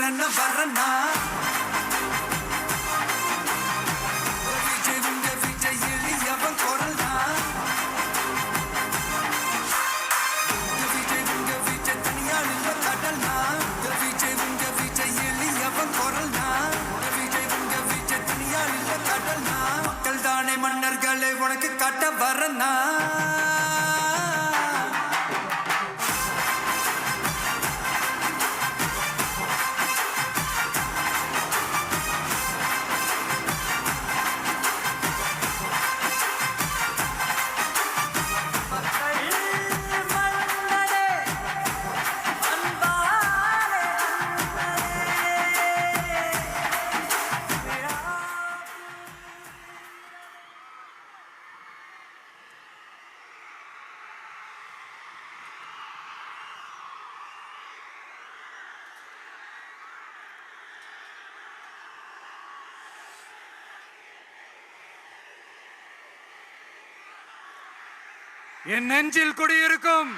வரன வரனா மன்னர்களை உனக்கு காட்ட வரனா என் நெஞ்சில் குடியிருக்கும்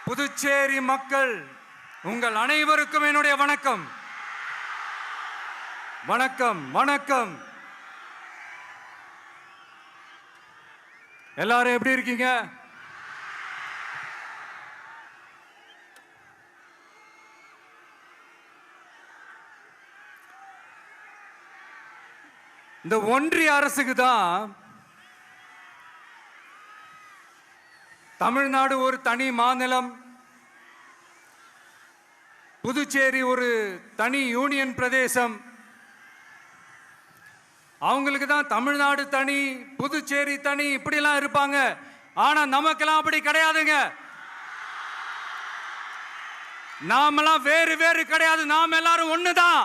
புதுச்சேரி மக்கள் உங்கள் அனைவருக்கும் என்னுடைய வணக்கம். வணக்கம் வணக்கம். எல்லாரும் எப்படி இருக்கீங்க? இந்த ஒன்றிய அரசுக்கு தான் தமிழ்நாடு ஒரு தனி மாநிலம், புதுச்சேரி ஒரு தனி யூனியன் பிரதேசம். அவங்களுக்கு தான் தமிழ்நாடு தனி, புதுச்சேரி தனி, இப்படிலாம் இருப்பாங்க. ஆனா நமக்கெல்லாம் அப்படி கிடையாதுங்க. நாமெல்லாம் வேறு வேறு கிடையாது. நாம் எல்லாரும் ஒண்ணுதான்.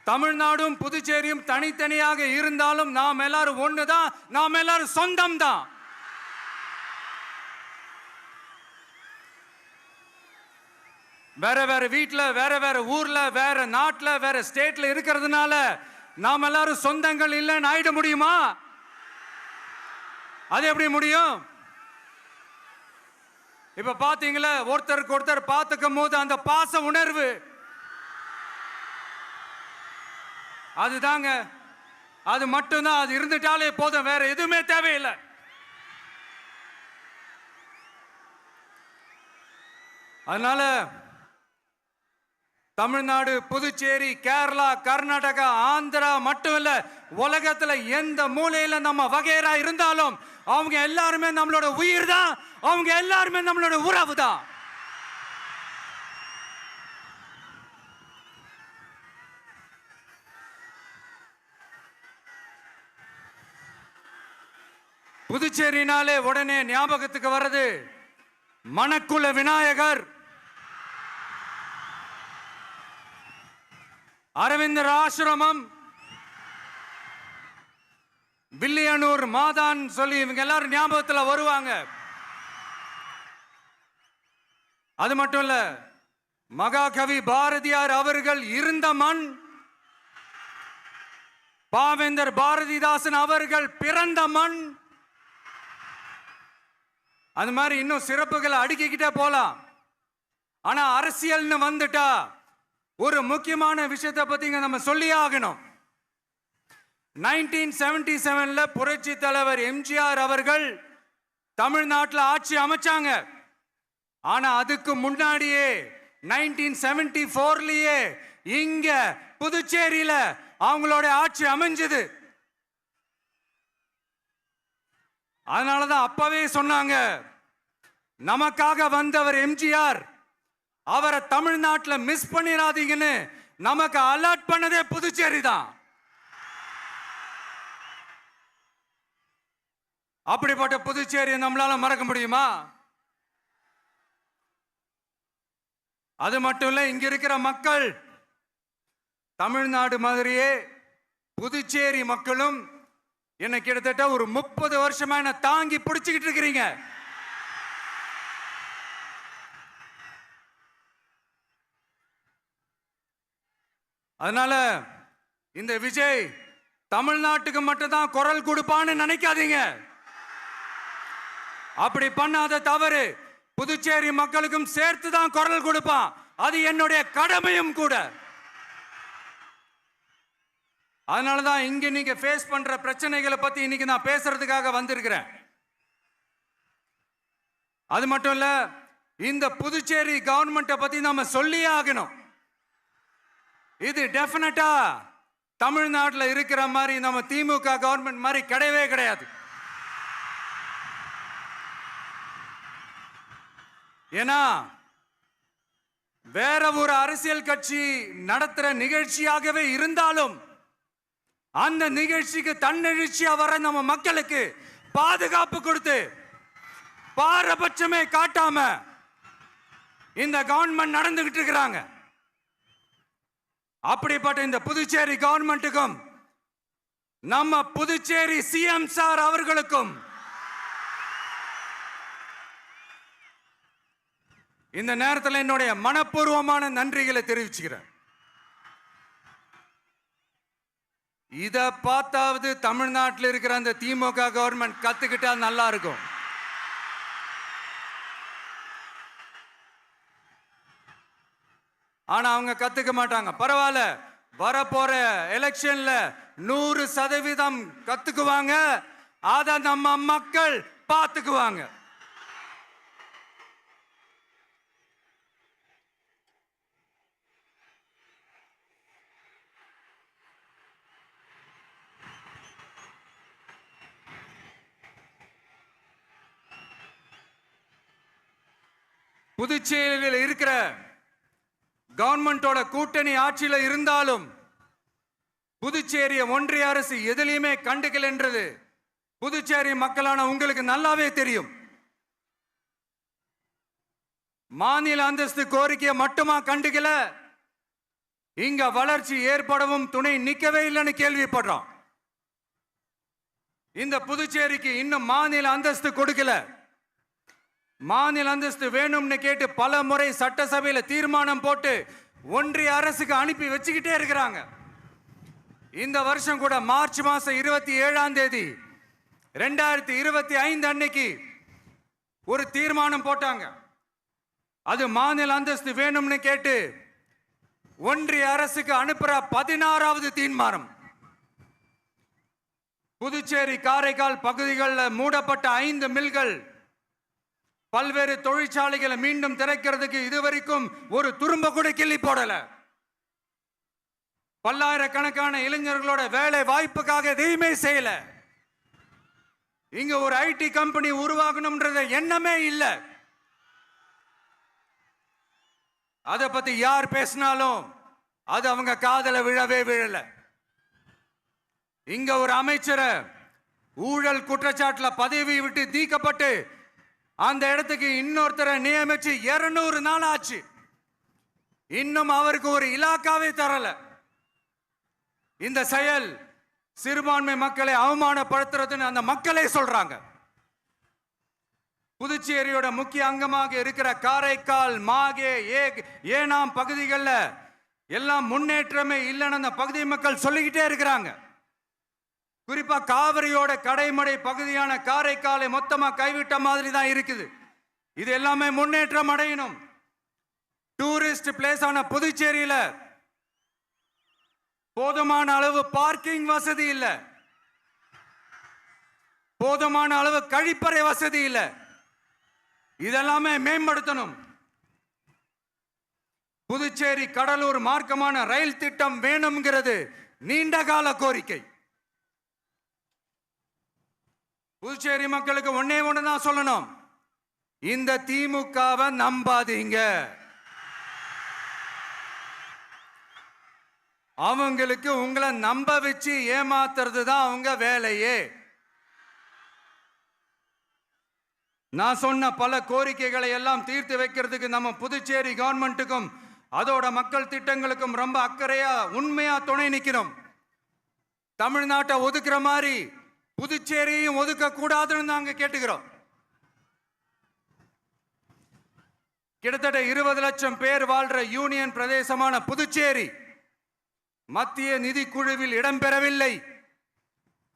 தமிழ்நாடும் புதுச்சேரியும் தனித்தனியாக இருந்தாலும் நாம் எல்லாரும் ஒண்ணுதான். நாம் எல்லாரும் சொந்தம் தான். வேற வேற வீட்டுல, வேற வேற ஊர்ல, வேற நாட்டுல, வேற ஸ்டேட்ல இருக்கிறதுனால நாம் எல்லாரும் சொந்தங்கள் இல்லைன்னு ஆயிட முடியுமா? அது எப்படி முடியும்? இப்ப பாத்தீங்களா, ஒருத்தருக்கு ஒருத்தர் பார்த்துக்கும் போது அந்த பாச உணர்வு, அதுதாங்க. அது மட்டும்தான். அது இருந்துட்டாலே போதும், வேற எதுவுமே தேவையில்லை. அதனால தமிழ்நாடு, புதுச்சேரி, கேரளா, கர்நாடகா, ஆந்திரா மட்டும் இல்ல, உலகத்துல எந்த மூலையில நம்ம வகைரா இருந்தாலும் அவங்க எல்லாருமே நம்மளோட உயிர் தான். அவங்க எல்லாருமே நம்மளோட உறவு தான். புதுச்சேரினாலே உடனே ஞாபகத்துக்கு வர்றது மணக்குள விநாயகர், அரவிந்தர் ஆசிரமம், வில்லியனூர் மாதான் சொல்லி இவங்க எல்லாரும் ஞாபகத்தில் வருவாங்க. அது மட்டும் இல்ல, மகாகவி பாரதியார் அவர்கள் இருந்த மண், பாவேந்தர் பாரதிதாசன் அவர்கள் பிறந்த மண். அது மாதிரி இன்னும் சிறப்புகளை அடுக்கிக்கிட்டே போலாம். ஆனா அரசியல்னு வந்துட்டா ஒரு முக்கியமான விஷயத்தை பத்தி நம்ம சொல்லி ஆகணும். 1977 புரட்சி தலைவர் எம்ஜிஆர் அவர்கள் தமிழ்நாட்டில் ஆட்சி அமைச்சாங்க. ஆனா அதுக்கு முன்னாடியே 1974லயே இங்க புதுச்சேரியில அவங்களோட ஆட்சி அமைஞ்சது. அதனாலதான் அப்பவே சொன்னாங்க, நமக்காக வந்தவர் எம்ஜிஆர், அவரை தமிழ்நாட்டில் மிஸ் பண்ணிடாதீங்கன்னு நமக்கு அலர்ட் பண்ணதே புதுச்சேரி தான். அப்படிப்பட்ட புதுச்சேரியை நம்மளால மறக்க முடியுமா? அது மட்டும் இல்ல, இங்க இருக்கிற மக்கள் தமிழ்நாடு மாதிரியே புதுச்சேரி மக்களும் என்ன கிட்டத்தட்ட ஒரு 30 வருஷமா என்ன தாங்கி பிடிச்சுக்கிட்டு இருக்கிறீங்க. அதனால இந்த விஜய் தமிழ்நாட்டுக்கு மட்டும்தான் குரல் கொடுப்பான்னு நினைக்காதீங்க. அப்படி பண்ணாத தவறு புதுச்சேரி மக்களுக்கும் சேர்த்து தான் குரல் கொடுப்பான். அது என்னுடைய கடமையும் கூட. அதனாலதான் இங்க நீங்க ஃபேஸ் பண்ற பிரச்சனைகளை பத்தி இன்னைக்கு நான் பேசுறதுக்காக வந்திருக்கிறேன். அது மட்டும் இல்ல, இந்த புதுச்சேரி கவர்மெண்ட்டை பத்தி நாம சொல்லியே ஆகணும். இது டெஃபினட்டா தமிழ்நாட்டில் இருக்கிற மாதிரி நம்ம திமுக கவர்மெண்ட் மாதிரி கிடையவே கிடையாது. ஏன்னா வேற ஒரு அரசியல் கட்சி நடத்துற நிகழ்ச்சியாகவே இருந்தாலும் அந்த நிகழ்ச்சிக்கு தன்னெழுச்சியா வர நம்ம மக்களுக்கு பாதுகாப்பு கொடுத்து பாரபட்சமே காட்டாம இந்த கவர்மெண்ட் நடந்துகிட்டு இருக்கிறாங்க. அப்படிப்பட்ட இந்த புதுச்சேரி கவர்மெண்ட்டுக்கும் நம்ம புதுச்சேரி சிஎம் சார் அவர்களுக்கும் இந்த நேரத்தில் என்னுடைய மனப்பூர்வமான நன்றிகளை தெரிவிச்சுக்கிறேன். இத பார்த்தாவது தமிழ்நாட்டில் இருக்கிற அந்த திமுக கவர்மெண்ட் கத்துக்கிட்டா நல்லா இருக்கும். ஆனா அவங்க கத்துக்க மாட்டாங்க. பரவாயில்ல, வரப்போற எலெக்ஷன்ல 100% கத்துக்குவாங்க. அத நம்ம மக்கள் பார்த்துக்குவாங்க. புதுச்சேரியில் இருக்கிற கவர்மெண்டோட கூட்டணி ஆட்சியில இருந்தாலும் புதுச்சேரிய ஒன்றிய அரசு எதிலையுமே கண்டுக்கல என்றது புதுச்சேரி மக்களான உங்களுக்கு நல்லாவே தெரியும். மாநில அந்தஸ்து கோரிக்கையை மட்டுமா கண்டுக்கல, இங்க வளர்ச்சி ஏற்படவும் துணை நிற்கவே இல்லைன்னு கேள்விப்படுறோம். இந்த புதுச்சேரிக்கு இன்னும் மாநில அந்தஸ்து கொடுக்கல. மாநில அந்தஸ்து வேணும்னு கேட்டு பல முறை சட்டசபையில தீர்மானம் போட்டு ஒன்றிய அரசுக்கு அனுப்பி வச்சுக்கிட்டே இருக்கிறாங்க. இந்த வருஷம் கூட மார்ச் மாசம் 27ஆம் தேதி 2025 அன்னைக்கு ஒரு தீர்மானம் போட்டாங்க. அது மாநில அந்தஸ்து வேணும்னு கேட்டு ஒன்றிய அரசுக்கு அனுப்புற 16வது தீர்மானம். புதுச்சேரி காரைக்கால் பகுதிகளில் மூடப்பட்ட 5 மில்கள், பல்வேறு தொழிற்சாலைகளை மீண்டும் திறக்கிறதுக்கு இதுவரைக்கும் ஒரு துரும்ப கூட கிள்ளி போடல. பல்லாயிரக்கணக்கான இளைஞர்களோட வேலை வாய்ப்புக்காக எதையுமே செய்யல. இங்க ஒரு ஐடி கம்பெனி உருவாகணும்ன்றது எண்ணமே இல்லை. அதை பத்தி யார் பேசினாலும் அது அவங்க காதல விழவே விழல. இங்க ஒரு அமைச்சரை ஊழல் குற்றச்சாட்டுல பதவி விட்டு நீக்கப்பட்டு அந்த இடத்துக்கு இன்னொருத்தரை நியமிச்சு 200 நாள் ஆச்சு. இன்னும் அவருக்கு ஒரு இலாக்காவே தரல. இந்த செயல் சிறுபான்மை மக்களை அவமானப்படுத்துறதுன்னு அந்த மக்களே சொல்றாங்க. புதுச்சேரியோட முக்கிய அங்கமாக இருக்கிற காரைக்கால், மாகே, ஏனாம் பகுதிகளில் எல்லாம் முன்னேற்றமே இல்லைன்னு அந்த பகுதி மக்கள் சொல்லிக்கிட்டே இருக்கிறாங்க. குறிப்பா காவிரியோட கடைமடை பகுதியான காரைக்காலை மொத்தமா கைவிட்ட மாதிரி தான் இருக்குது. இது எல்லாமே முன்னேற்றம் அடையணும். டூரிஸ்ட் பிளேஸ் ஆன புதுச்சேரியில போதுமான அளவு பார்க்கிங் வசதி இல்ல, போதுமான அளவு கழிப்பறை வசதி இல்ல. இதெல்லாமே மேம்படுத்தணும். புதுச்சேரி கடலூர் மார்க்கமான ரயில் திட்டம் வேணும்ங்கிறது நீண்ட கால கோரிக்கை. புதுச்சேரி மக்களுக்கு ஒன்னே ஒண்ணுதான் சொல்லணும், இந்த திமுகவை நம்பாதீங்க. அவங்களுக்கு உங்களை நம்ப வச்சு ஏமாத்துறது தான் அவங்க வேலையே. நான் சொன்ன பல கோரிக்கைகளை எல்லாம் தீர்த்து வைக்கிறதுக்கு நம்ம புதுச்சேரி கவர்மெண்ட்டுக்கும் அதோட மக்கள் திட்டங்களுக்கும் ரொம்ப அக்கறையா உண்மையா துணை நிற்கணும். தமிழ்நாட்டை ஒதுக்குற மாதிரி புதுச்சேரியும் ஒதுக்க கூடாதுன்னு நாங்க கேட்டுக்கிறோம். கிட்டத்தட்ட 20 லட்சம் பேர் வாழ்ற யூனியன் பிரதேசமான புதுச்சேரி மத்திய நிதி குழுவில் இடம்பெறவில்லை.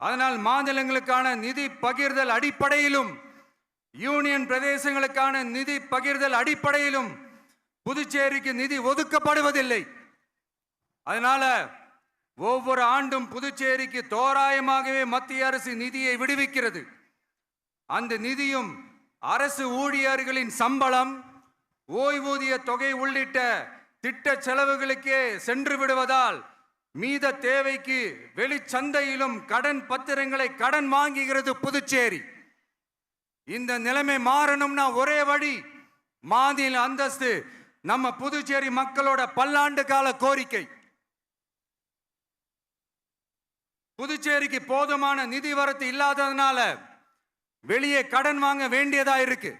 அதனால் மாநிலங்களுக்கான நிதி பகிர்தல் அடிப்படையிலும் யூனியன் பிரதேசங்களுக்கான நிதி பகிர்தல் அடிப்படையிலும் புதுச்சேரிக்கு நிதி ஒதுக்கப்படுவதில்லை. அதனால ஒவ்வொரு ஆண்டும் புதுச்சேரிக்கு தோராயமாகவே மத்திய அரசு நிதியை விடுவிக்கிறது. அந்த நிதியும் அரசு ஊழியர்களின் சம்பளம், ஓய்வூதிய தொகை உள்ளிட்ட திட்ட செலவுகளுக்கே சென்று விடுவதால் மீத தேவைக்கு வெளிச்சந்தையிலும் கடன் பத்திரங்களை கடன் வாங்குகிறது புதுச்சேரி. இந்த நிலைமை மாறணும்னா ஒரே வழி, மாநில அந்தஸ்து நம்ம புதுச்சேரி மக்களோட பல்லாண்டு கால கோரிக்கை. புதுச்சேரிக்கு போதுமான நிதி வரத்து இல்லாததுனால வெளியே கடன் வாங்க வேண்டியதா இருக்கு.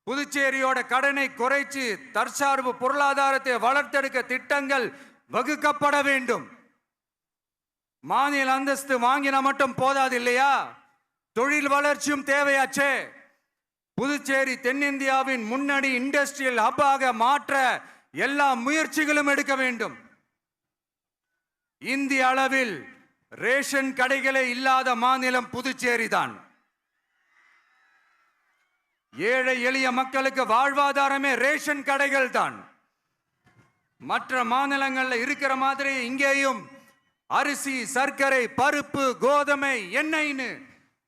புதுச்சேரியோட கடனை குறைச்சு தற்சார்பு பொருளாதாரத்தை வளர்த்தெடுக்க திட்டங்கள் வகுக்கப்பட வேண்டும். மாநில அந்தஸ்து வாங்கினா மட்டும் போதாது இல்லையா, தொழில் வளர்ச்சியும் தேவையாச்சே. புதுச்சேரி தென்னிந்தியாவின் முன்னணி இண்டஸ்ட்ரியல் ஹப்பாக மாற்ற எல்லா முயற்சிகளும் எடுக்க வேண்டும். இந்திய அளவில் ரேஷன் கடைகளே இல்லாத மாநிலம் புதுச்சேரி தான். ஏழை எளிய மக்களுக்கு வாழ்வாதாரமே ரேஷன் கடைகள் தான். மற்ற மாநிலங்கள்ல இருக்கிற மாதிரி இங்கேயும் அரிசி, சர்க்கரை, பருப்பு, கோதுமை, எண்ணெய்னு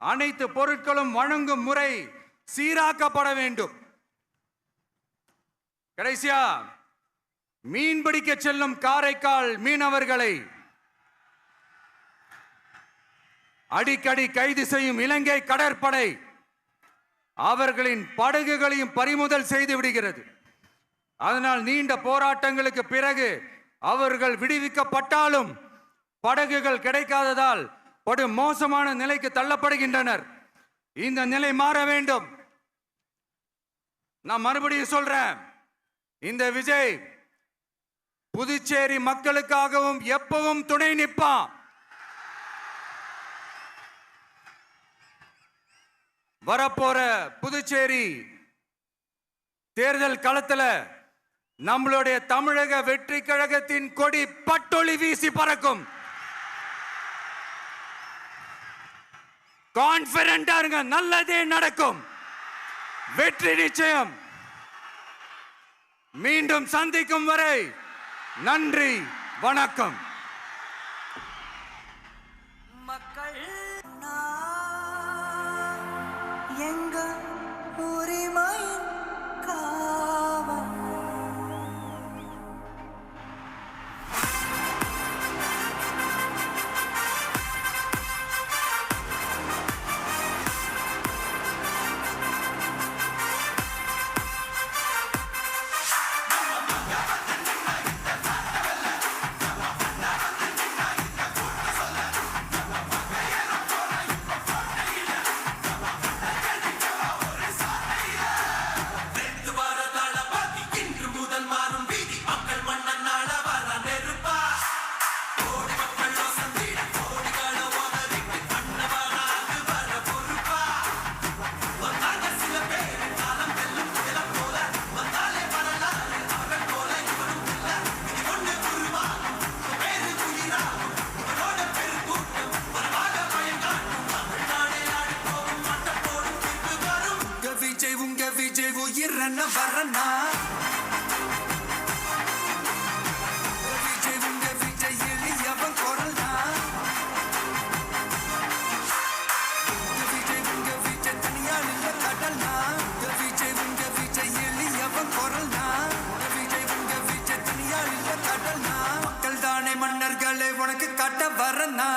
அனைத்து பொருட்களும் வழங்கும் முறை சீராக்கப்பட வேண்டும். கடைசியா மீன் பிடிக்க செல்லும் காரைக்கால் மீனவர்களை அடிக்கடி கைது செய்யும் இலங்கை கடற்படை அவர்களின் படகுகளையும் பறிமுதல் செய்து விடுகிறது. அதனால் நீண்ட போராட்டங்களுக்கு பிறகு அவர்கள் விடுவிக்கப்பட்டாலும் படகுகள் கிடைக்காததால் படு மோசமான நிலைக்கு தள்ளப்படுகின்றனர். இந்த நிலை மாற வேண்டும். நான் மறுபடியும் சொல்றேன், இந்த விஜய் புதுச்சேரி மக்களுக்காகவும் எப்பவும் துணை நிற்பான். வரப்போற புதுச்சேரி தேர்தல் களத்துல நம்மளுடைய தமிழக வெற்றி கழகத்தின் கொடி பட்டொளி வீசி பறக்கும். கான்பிடென்டா இருங்க, நல்லதே நடக்கும், வெற்றி நிச்சயம். மீண்டும் சந்திக்கும் வரை நன்றி, வணக்கம். மக்கள் எங்க உரிமை காவல். விஜய் உயிரன வரனா, விஜய் உங்க விஜய் எளியவன் குரல்னா, விஜய் உங்க விஜய் தனியால் இல்ல கடல்னா, விஜய் உங்க விஜய் எளியவன் குரல்னா, விஜய் உங்க விஜய் தனியால் இல்ல கடல்னா. மக்கள் தானே மன்னர்களை உனக்கு காட்ட வரனா.